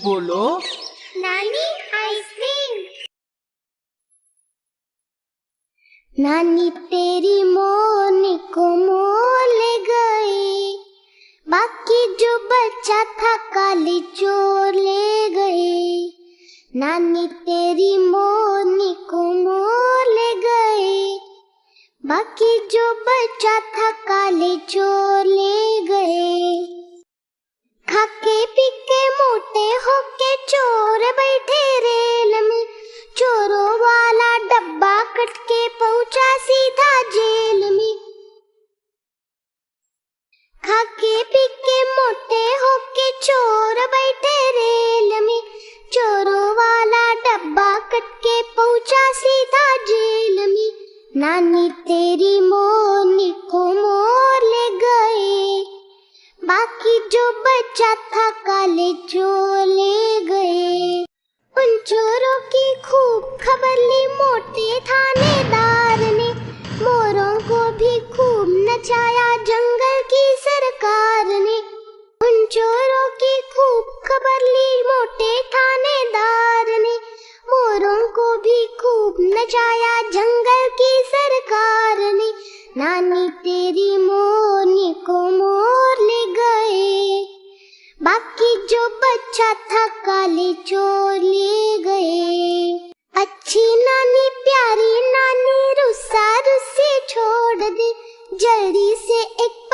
बोलो। नानी आइसक्रीम। नानी तेरी मोरनी को मोर ले गई, बाकी जो बच्चा था काली चोर ले गई। नानी तेरी मोरनी को मोर ले गई, बाकी जो बच्चा था काली चोर ले गए। खाके पीके मोटे होके चोर बैठे रेल में, चोरों वाला डब्बा कट के पहुंचा सीधा जेल में। खाके पीके मोटे होके चोर बैठे रेल में, चोरों वाला डब्बा कट के पहुंचा सीधा जेल में। नानी तेरी मोरनी को मोर ले गए, बाकी जो बच्चा था काले चोर ले गए। उन चोरों की खूब खबर ली मोटे थानेदार ने, मोरों को भी खूब नचाया जंगल की सरकार ने। उन चोरों की खूब खबर ली मोटे थानेदार ने, मोरों को भी खूब नचाया जंगल की सरकार ने। नानी तेरी मोरनी को मोर ले गए, बाकी जो बच्चा था काले चोर ले गए। अच्छी नानी प्यारी नानी रुस्सा रुस्सी छोड़ दे, जल्दी से एक